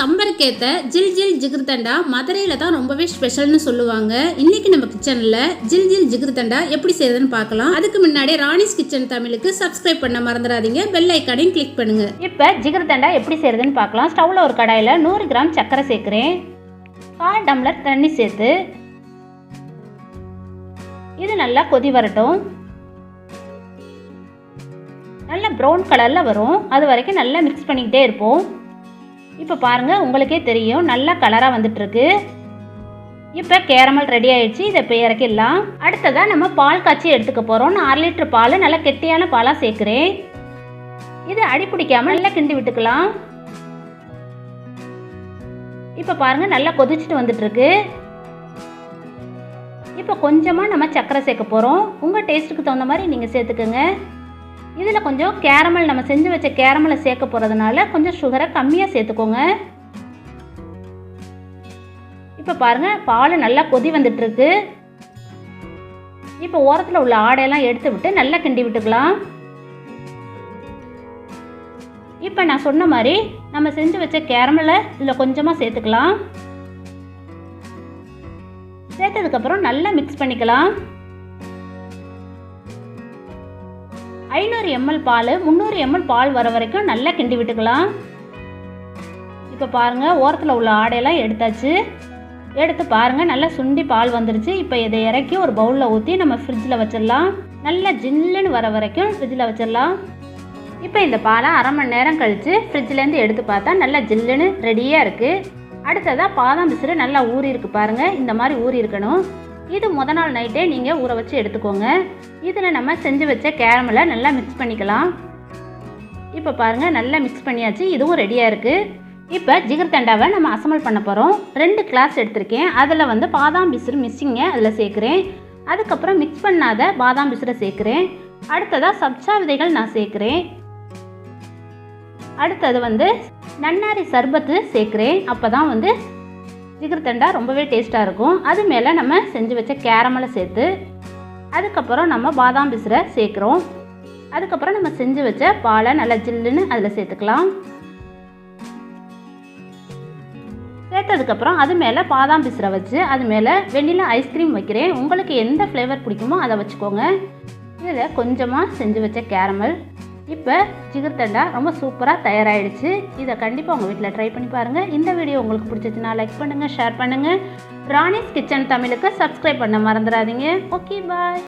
சம்மருக்கேற்ற ஜில் ஜில் ஜிகர்தண்டா மதுரையில் தான் ரொம்பவே ஸ்பெஷல்னு சொல்லுவாங்க. இன்னைக்கு நம்ம கிச்சனில் ஜில் ஜில் ஜிகர்தண்டா எப்படி செய்யறதுன்னு பார்க்கலாம். அதுக்கு முன்னாடி ராணிஸ் கிச்சன் தமிழுக்கு சப்ஸ்கிரைப் பண்ண மறந்துடாதீங்க. பெல் ஐக்கானையும் கிளிக் பண்ணுங்க. இப்போ ஜிகர்தண்டா எப்படி செய்யறதுன்னு பார்க்கலாம். ஸ்டவ்வில் ஒரு கடாயில் 100 கிராம் சர்க்கரை சேர்க்குறேன். 1/4 டம்ளர் தண்ணி சேர்த்து இது நல்லா கொதி வரட்டும். நல்லா ப்ரௌன் கலரில் வரும். அது வரைக்கும் நல்லா மிக்ஸ் பண்ணிக்கிட்டே இருப்போம். இப்போ பாருங்கள், உங்களுக்கே தெரியும் நல்லா கலராக வந்துட்டுருக்கு. இப்போ கேரமல் ரெடி ஆகிடுச்சு. இதை இப்போ இறக்கிடலாம். அடுத்ததாக நம்ம பால் காய்ச்சி எடுத்துக்க போகிறோம். 4 லிட்டர் பால் நல்லா கெட்டியான பாலாக சேர்க்குறேன். இது அடி பிடிக்காமல் நல்லா கிண்டி விட்டுக்கலாம். இப்போ பாருங்கள், நல்லா கொதிச்சுட்டு வந்துட்டுருக்கு. இப்போ கொஞ்சமாக நம்ம சர்க்கரை சேர்க்க போகிறோம். உங்கள் டேஸ்ட்டுக்கு தகுந்த மாதிரி நீங்கள் சேர்த்துக்கோங்க. இதில் கொஞ்சம் கேரமல் நம்ம செஞ்சு வச்ச கேரமலை சேர்க்க போகிறதுனால கொஞ்சம் சுகரை கம்மியாக சேர்த்துக்கோங்க. இப்போ பாருங்கள், பால் நல்லா கொதி வந்துட்டுருக்கு. இப்போ ஓரத்தில் உள்ள ஆடையெல்லாம் எடுத்து விட்டு நல்லா கிண்டி விட்டுக்கலாம். இப்போ நான் சொன்ன மாதிரி நம்ம செஞ்சு வச்ச கேரமலை இதில் கொஞ்சமாக சேர்த்துக்கலாம். சேர்த்ததுக்கப்புறம் நல்லா மிக்ஸ் பண்ணிக்கலாம். 500 ml பால் 300 ml பால் வர வரைக்கும் நல்லா கிண்டி விட்டுக்கலாம். இப்போ பாருங்கள், ஓரத்தில் உள்ள ஆடையெல்லாம் எடுத்தாச்சு. எடுத்து பாருங்கள், நல்லா சுண்டி பால் வந்துருச்சு. இப்போ இதை இறக்கி ஒரு பவுலில் ஊற்றி நம்ம ஃப்ரிட்ஜில் வச்சிடலாம். நல்லா ஜில்லுன்னு வர வரைக்கும் ஃப்ரிட்ஜில் வச்சிடலாம். இப்போ இந்த பாலை 1/2 மணி நேரம் கழித்து ஃப்ரிட்ஜிலேருந்து எடுத்து பார்த்தா நல்லா ஜில்லுன்னு ரெடியாக இருக்குது. அடுத்ததாக பாதாம் பிசுறு நல்லா ஊறி இருக்குது பாருங்கள். இந்த மாதிரி ஊறி இருக்கணும். இது முத நாள் நைட்டே நீங்கள் ஊற வச்சு எடுத்துக்கோங்க. இதில் நம்ம செஞ்சு வச்ச கேரமலை நல்லா மிக்ஸ் பண்ணிக்கலாம். இப்போ பாருங்கள், நல்லா மிக்ஸ் பண்ணியாச்சு. இதுவும் ரெடியாக இருக்குது. இப்போ ஜிகர்தண்டாவை நம்ம அசம்பல் பண்ண போகிறோம். 2 கிளாஸ் எடுத்திருக்கேன். அதில் பாதாம் பிசுறு மிக்சிங்கை அதில் சேர்க்குறேன். அதுக்கப்புறம் மிக்ஸ் பண்ணாத பாதாம் பிசுரை சேர்க்குறேன். அடுத்ததாக சப்ஜா விதைகள் நான் சேர்க்குறேன். அடுத்தது நன்னாரி சர்பத்து சேர்க்குறேன். அப்போ தான் ஜிகர்தண்டா ரொம்பவே டேஸ்ட்டாக இருக்கும். அது மேலே நம்ம செஞ்சு வச்ச கேரமலை சேர்த்து அதுக்கப்புறம் நம்ம பாதாம் பிசுரை சேர்க்குறோம். அதுக்கப்புறம் நம்ம செஞ்சு வச்ச பாலை நல்லா ஜில்லுன்னு அதில் சேர்த்துக்கலாம். சேர்த்ததுக்கப்புறம் அது மேலே பாதாம் பிசுரை வச்சு அது மேலே வெண்ணிலா ஐஸ்கிரீம் வைக்கிறேன். உங்களுக்கு எந்த ஃப்ளேவர் பிடிக்குமோ அதை வச்சுக்கோங்க. இதில் கொஞ்சமாக செஞ்சு வச்ச கேரமல். இப்போ ஜிகர்தண்டா ரொம்ப சூப்பராக தயாராகிடுச்சு. இதை கண்டிப்பாக உங்கள் வீட்டில் ட்ரை பண்ணி பாருங்கள். இந்த வீடியோ உங்களுக்கு பிடிச்சிச்சுன்னா லைக் பண்ணுங்கள், ஷேர் பண்ணுங்கள். ராணிஸ் கிச்சன் தமிழுக்கு சப்ஸ்கிரைப் பண்ண மறந்துடாதீங்க. ஓகே, பாய்.